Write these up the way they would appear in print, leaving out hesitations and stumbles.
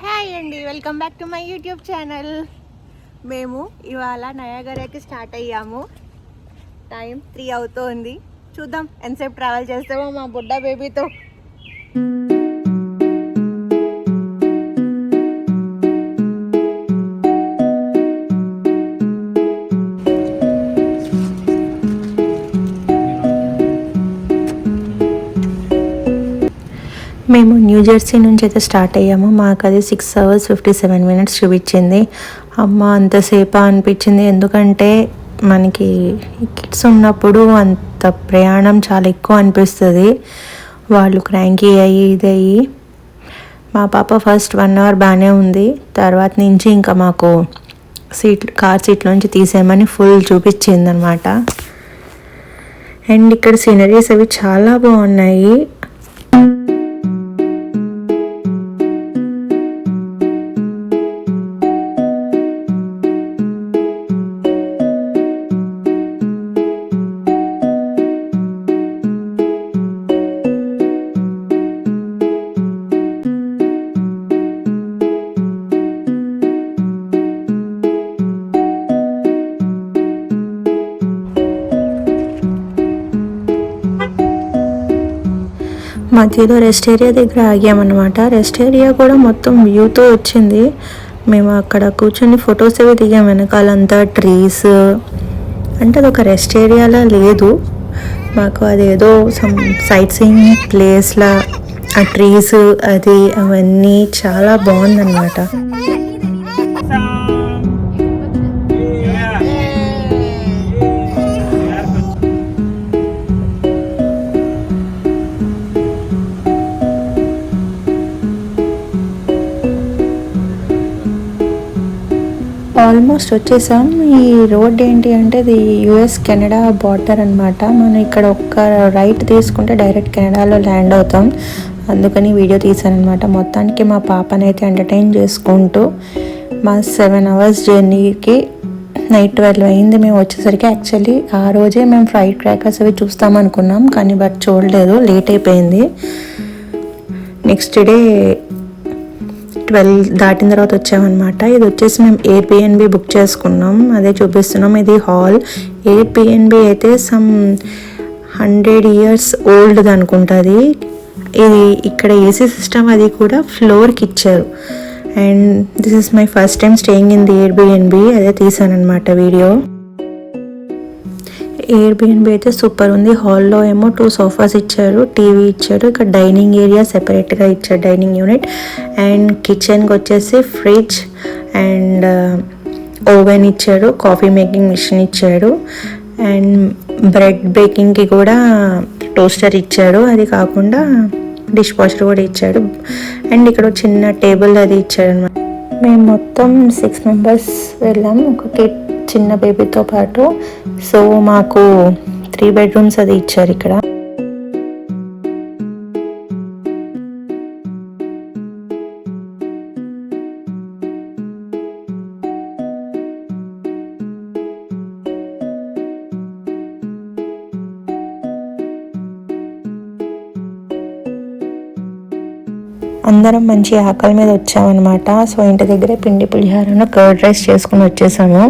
Hi అండి, welcome back to my YouTube channel. మేము ఇవాళ నయాగరాకి స్టార్ట్ అయ్యాము. టైం 3 అవుతోంది. చూద్దాం ఎంతసేపు ట్రావెల్ చేస్తామో మా బుడ్డ బేబీతో. మేము న్యూ జెర్సీ నుంచి అయితే స్టార్ట్ అయ్యాము. మాకు అది 6 hours 57 minutes చూపించింది. అమ్మ అంతసేపా అనిపించింది, ఎందుకంటే మనకి కిడ్స్ ఉన్నప్పుడు అంత ప్రయాణం చాలా ఎక్కువ అనిపిస్తుంది. వాళ్ళు క్రాంకీ అయ్యి ఇది అయ్యి. మా పాప ఫస్ట్ 1 hour బాగానే ఉంది, తర్వాత నుంచి ఇంకా మాకు కార్ సీట్లోంచి తీసేయమని ఫుల్ చూపించింది అనమాట. అండ్ ఇక్కడ సీనరీస్ అవి చాలా బాగున్నాయి. మధ్యలో రెస్ట్ ఏరియా దగ్గర ఆగామన్నమాట. రెస్ట్ ఏరియా కూడా మొత్తం వ్యూతో వచ్చింది. మేము అక్కడ కూర్చొని ఫొటోస్ అవి దిగాం. వెనకాలంతా ట్రీస్, అంటే అది ఒక రెస్ట్ ఏరియాలా లేదు, మాకు అదేదో సమ్ సైట్ సీయింగ్ ప్లేస్లా. ఆ ట్రీస్ అది అవన్నీ చాలా బాగుందన్నమాట. ఆల్మోస్ట్ వచ్చేసాం. ఈ రోడ్ ఏంటి అంటే ఇది US కెనడా బార్డర్ అనమాట. మనం ఇక్కడ ఒక్క రైట్ తీసుకుంటే డైరెక్ట్ కెనడాలో ల్యాండ్ అవుతాం. అందుకని వీడియో తీసాను అనమాట. మొత్తానికి మా పాపని అయితే ఎంటర్టైన్ చేసుకుంటూ మా 7 hours జర్నీకి నైట్ 12 అయింది మేము వచ్చేసరికి. యాక్చువల్లీ ఆ రోజే మేము ఫ్రైడ్ క్రాకర్స్ అవి చూస్తామనుకున్నాం, కానీ బట్ చూడలేదు, లేట్ అయిపోయింది. నెక్స్ట్ డే 12 దాటిన తర్వాత వచ్చామన్నమాట. ఇది వచ్చేసి మేము Airbnb బుక్ చేసుకున్నాం, అదే చూపిస్తున్నాం. ఇది హాల్. Airbnb అయితే సమ్ 100 years ఓల్డ్ది అనుకుంటుంది. ఇది ఇక్కడ ఏసీ సిస్టమ్ అది కూడా ఫ్లోర్కి ఇచ్చారు. And this is my first time staying in the Airbnb. అదే తీసానమాట వీడియో. Airbnb అయితే సూపర్ ఉంది. హాల్లో ఏమో 2 sofas ఇచ్చారు, టీవీ ఇచ్చారు. ఇక్కడ డైనింగ్ ఏరియా సెపరేట్గా ఇచ్చారు, డైనింగ్ యూనిట్. అండ్ కిచెన్కి వచ్చేసి ఫ్రిడ్జ్ అండ్ ఓవెన్ ఇచ్చాడు, కాఫీ మేకింగ్ మిషన్ ఇచ్చాడు, అండ్ బ్రెడ్ బేకింగ్కి కూడా టోస్టర్ ఇచ్చాడు. అది కాకుండా డిష్ వాషర్ కూడా ఇచ్చాడు. అండ్ ఇక్కడ చిన్న టేబుల్ అది ఇచ్చాడు అనమాట. మేము మొత్తం 6 members వెళ్ళాము, ఒక కిడ్ చిన్న బేబీతో పాటు. సో మాకు 3 bedrooms అది ఇచ్చారు ఇక్కడ. అందరం మంచి ఆకలి మీద వచ్చామన్నమాట. సో ఇంటి దగ్గరే పిండి పులిహోరను కర్డ్ రైస్ చేసుకుని వచ్చేసాము.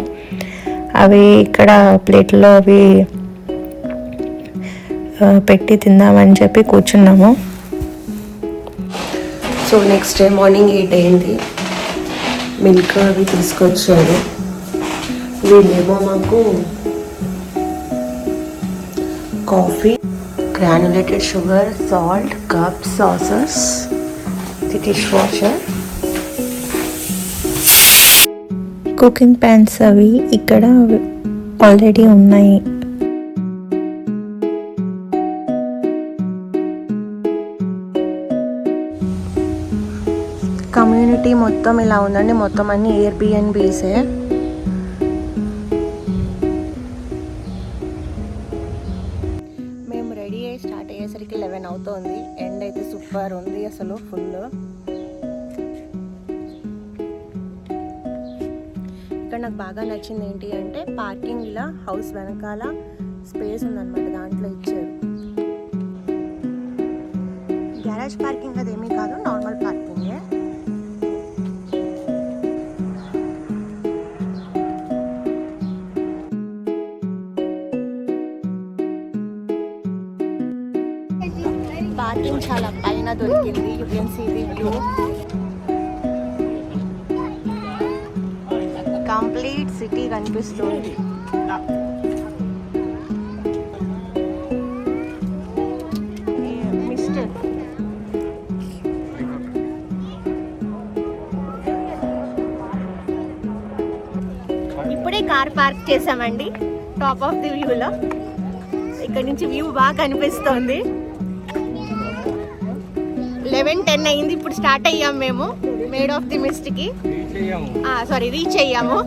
అవి ఇక్కడ ప్లేట్లో అవి పెట్టి తిందామని చెప్పి కూర్చున్నాము. సో నెక్స్ట్ డే మార్నింగ్ 8 అయింది. మిల్క్ అవి తీసుకొచ్చారు. వీళ్ళేమో మాకు coffee, granulated sugar, salt, cup, sauces, dish washer, cooking pans అవి ఇక్కడ ఆల్రెడీ ఉన్నాయి. కమ్యూనిటీ మొత్తం ఇలా ఉందండి. మొత్తం అన్ని Airbnbsే. మేము రెడీ అయ్యి స్టార్ట్ అయ్యేసరికి 11 అవుతోంది. ఎండ్ అయితే సూపర్ ఉంది అసలు, ఫుల్. ఇక్కడ నాకు బాగా నచ్చింది ఏంటి అంటే పార్కింగ్ ఇలా హౌస్ వెనకాల స్పేస్ ఉందన్నమాట, దాంట్లో ఇచ్చారు. గ్యారేజ్ పార్కింగ్ అదేమీ కాదు, నార్మల్ పార్కింగే. బిల్డింగ్ చాలా పైన దొరికింది. You can see the view. Complete city కనిపిస్తుంది. ఇప్పుడే కార్ పార్క్ చేసామండి టాప్ ఆఫ్ ది వ్యూలో. ఇక్కడ నుంచి వ్యూ బాగా కనిపిస్తుంది. 11:10 అయింది. ఇప్పుడు స్టార్ట్ అయ్యాము మేము మేడ్ ఆఫ్ ది మిస్ట్కి. రీచ్ అయ్యాము.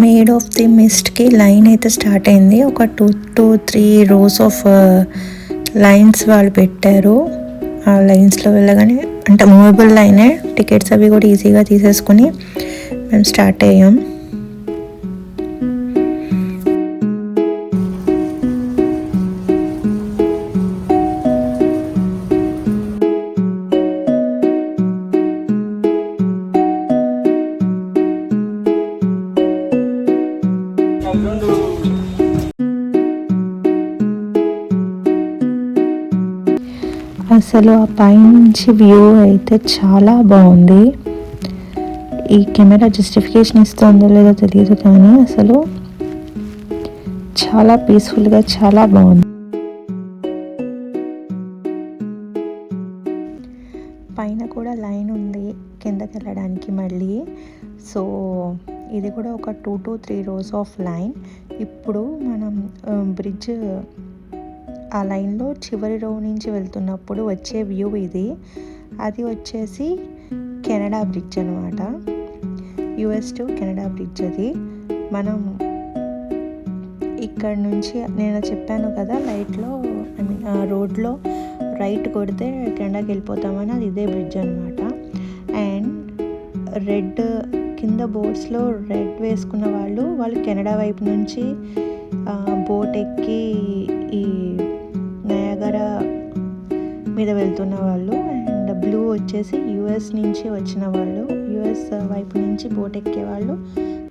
మేడ్ ఆఫ్ ది మిస్ట్కి లైన్ అయితే స్టార్ట్ అయింది. ఒక 2-3 rows ఆఫ్ లైన్స్ వాళ్ళు పెట్టారు. ఆ లైన్స్లో వెళ్ళగానే అంటే మూవబుల్ లైనే, టికెట్స్ అవి కూడా ఈజీగా తీసేసుకుని మేము స్టార్ట్ అయ్యాం. అసలు ఆ పైనుంచి వ్యూ అయితే చాలా బాగుంది. ఈ కెమెరా జస్టిఫికేషన్ ఇస్తుందో లేదో తెలియదు కానీ అసలు చాలా పీస్ఫుల్గా చాలా బాగుంది. పైన కూడా లైన్ ఉంది కిందకి వెళ్ళడానికి మళ్ళీ. సో ఇది కూడా ఒక 2-3 rows ఆఫ్ లైన్. ఇప్పుడు మనం బ్రిడ్జ్ ఆ లైన్లో చివరి రో నుంచి వెళ్తున్నప్పుడు వచ్చే వ్యూ ఇది. అది వచ్చేసి కెనడా బ్రిడ్జ్ అనమాట. US టు కెనడా బ్రిడ్జ్ అది. మనం ఇక్కడ నుంచి నేను చెప్పాను కదా లైట్లో రోడ్లో రైట్ కొడితే కెనడాకి వెళ్ళిపోతామని, అది ఇదే బ్రిడ్జ్ అనమాట. అండ్ రెడ్ కింద బోట్స్లో రెడ్ వేసుకున్న వాళ్ళు కెనడా వైపు నుంచి బోట్ ఎక్కి ఈ నయాగరా మీద వెళ్తున్న వాళ్ళు. అండ్ బ్లూ వచ్చేసి US నుంచి వచ్చిన వాళ్ళు, US వైపు నుంచి బోట్ ఎక్కే వాళ్ళు,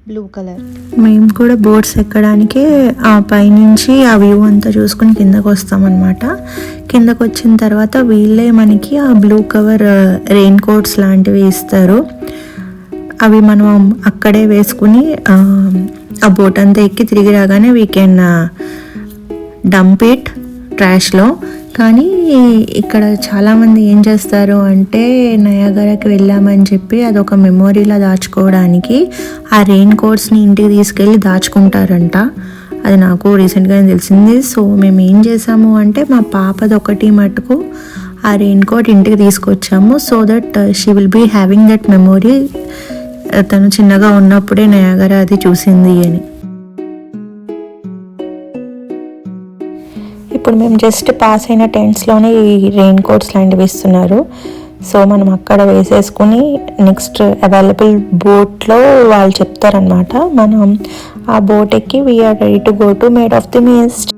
బ్లూ కలర్. మేము కూడా బోట్స్ ఎక్కడానికి ఆ పైనుంచి ఆ వ్యూ అంతా చూసుకుని కిందకు వస్తామన్నమాట. కిందకు వచ్చిన తర్వాత వీళ్ళే మనకి ఆ బ్లూ కవర్ రెయిన్ కోట్స్ లాంటివి ఇస్తారు. అవి మనం అక్కడే వేసుకుని ఆ బోట్ అంతా ఎక్కి తిరిగి రాగానే వీ కెన్ డంప్ ఇట్ ట్రాష్లో. కానీ ఇక్కడ చాలామంది ఏం చేస్తారు అంటే నయాగరాకి వెళ్ళామని చెప్పి అదొక మెమొరీలా దాచుకోవడానికి ఆ రెయిన్ కోట్స్ని ఇంటికి తీసుకెళ్ళి దాచుకుంటారంట. అది నాకు రీసెంట్గానే తెలిసింది. సో మేము ఏం చేసాము అంటే మా పాపది ఒకటి మటుకు ఆ రెయిన్ కోట్ ఇంటికి తీసుకొచ్చాము. So that she will be having that memory, తను చిన్నగా ఉన్నప్పుడే నయాగరా అది చూసింది అని. ఇప్పుడు మేము జస్ట్ పాస్ అయిన టెంట్స్లోనే ఈ రెయిన్ కోట్స్ లాంటివి ఇస్తున్నారు. సో మనం అక్కడ వేసేసుకుని నెక్స్ట్ అవైలబుల్ బోట్లో వాళ్ళు చెప్తారనమాట. మనం ఆ బోట్ ఎక్కి we're ready to go to Maid of the Mist.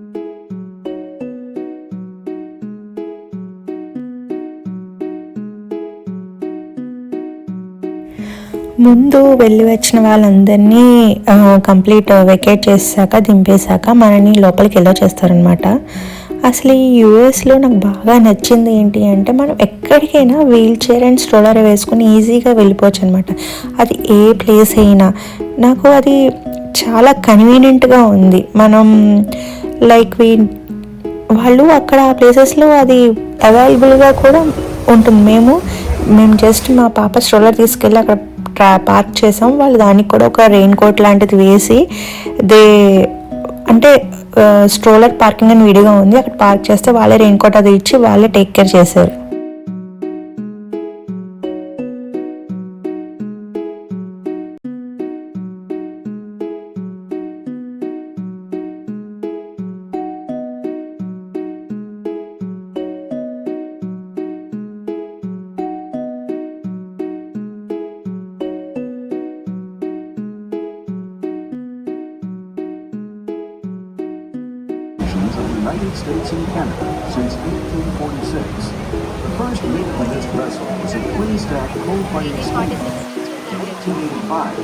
ముందు వెళ్ళి వచ్చిన వాళ్ళందరినీ కంప్లీట్ వెకేట్ చేసాక దింపేశాక మనని లోపలికి వెళ్ళో చేస్తారనమాట. అసలు ఈ యూఎస్లో నాకు బాగా నచ్చింది ఏంటి అంటే మనం ఎక్కడికైనా వీల్ చైర్ అండ్ స్ట్రోలర్ వేసుకుని ఈజీగా వెళ్ళిపోవచ్చు అనమాట. అది ఏ ప్లేస్ అయినా నాకు అది చాలా కన్వీనియంట్గా ఉంది. మనం లైక్ వాళ్ళు అక్కడ ఆ ప్లేసెస్లో అది అవైలబుల్గా కూడా ఉంటుంది. మేము జస్ట్ మా పాప స్ట్రోలర్ తీసుకెళ్ళి అక్కడ పార్క్ చేసాం. వాళ్ళు దానికి కూడా ఒక రెయిన్ కోట్ లాంటిది వేసి అంటే స్ట్రోలర్ పార్కింగ్ అని విడిగా ఉంది, అక్కడ పార్క్ చేస్తే వాళ్ళే రెయిన్ కోట్ అది ఇచ్చి వాళ్ళే టేక్ కేర్ చేశారు. Of the United States and Canada since 1846. The first make-list vessel was a twin-stack coal-fired steamer. In 1885,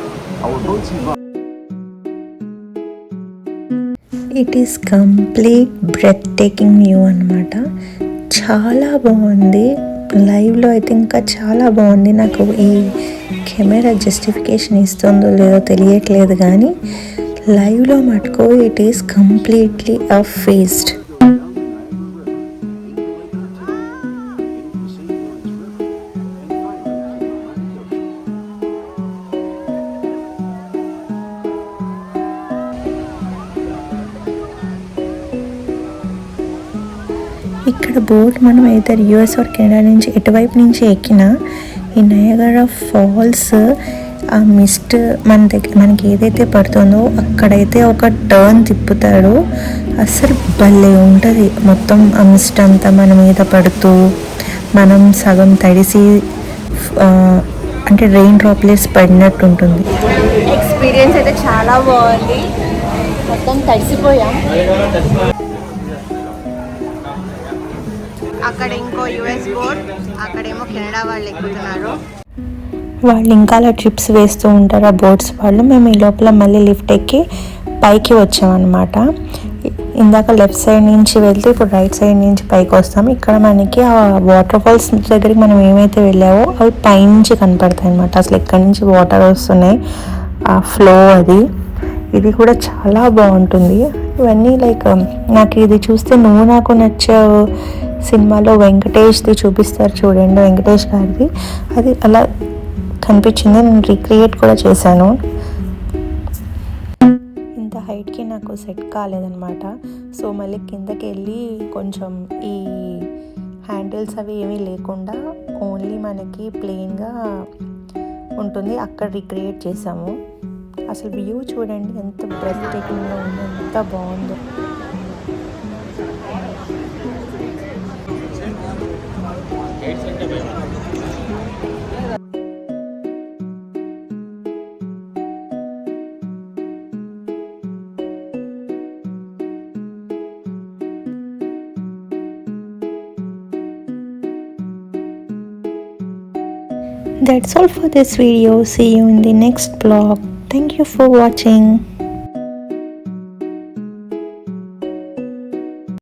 our boats evolved. It is complete breathtaking view అనమాట. చాలా బాగుంది. లైవ్లో అయితే ఇంకా చాలా బాగుంది. నాకు ఈ కెమెరా జస్టిఫికేషన్ ఇస్తుందో లేదో తెలియట్లేదు, కానీ లైవ్లో మటుకు it is completely a feast. ఇక్కడ బోట్ మనం అయితే యూఎస్ ఆర్ కెనడా నుంచి ఎటువైపు నుంచి ఎక్కినా ఈ నయాగరా ఫాల్స్ ఆ మిస్ట్ మనకి ఏదైతే పడుతుందో అక్కడైతే ఒక టర్న్ తిప్పుతాడు. అసలు భలే ఉంటుంది. మొత్తం ఆ మిస్ట్ అంతా మన మీద పడుతూ మనం సగం తడిసి అంటే రెయిన్ డ్రాప్లెట్స్ పడినట్టు ఉంటుంది. ఎక్స్పీరియన్స్ అయితే చాలా బాగుంది. మొత్తం తడిసిపోయాం. అక్కడ ఇంకో యుఎస్ బోట్, అక్కడేమో కెనడా వాళ్ళు ఎక్కుతున్నారు. వాళ్ళు ఇంకా అలా ట్రిప్స్ వేస్తూ ఉంటారు ఆ బోట్స్ వాళ్ళు. మేము ఈ లోపల మళ్ళీ లిఫ్ట్ ఎక్కి పైకి వచ్చామన్నమాట. ఇందాక లెఫ్ట్ సైడ్ నుంచి వెళ్తే ఇప్పుడు రైట్ సైడ్ నుంచి పైకి వస్తాం. ఇక్కడ మనకి ఆ వాటర్ ఫాల్స్ దగ్గరికి మనం ఏమైతే వెళ్ళావో అవి పైనుంచి కనపడతాయి అన్నమాట. అసలు ఎక్కడి నుంచి వాటర్ వస్తున్నాయి, ఆ ఫ్లో అది. ఇది కూడా చాలా బాగుంటుంది. ఇవన్నీ లైక్ నాకు ఇది చూస్తే నువ్వు నాకు నచ్చావు సినిమాలో వెంకటేష్ది చూపిస్తారు చూడండి, వెంకటేష్ గారిది, అది అలా కనిపించింది. నేను రీక్రియేట్ కూడా చేశాను. ఇంత హైట్కి నాకు సెట్ కాలేదనమాట. సో మళ్ళీ కిందకి వెళ్ళి కొంచెం ఈ హ్యాండిల్స్ అవి ఏమీ లేకుండా ఓన్లీ మనకి ప్లెయిన్గా ఉంటుంది, అక్కడ రీక్రియేట్ చేసాము. అసలు వ్యూ చూడండి ఎంత బ్రెత్ టేకింగ్గా ఉందో, ఎంత బాగుందో. That's all for this video. See you in the next vlog. Thank you for watching.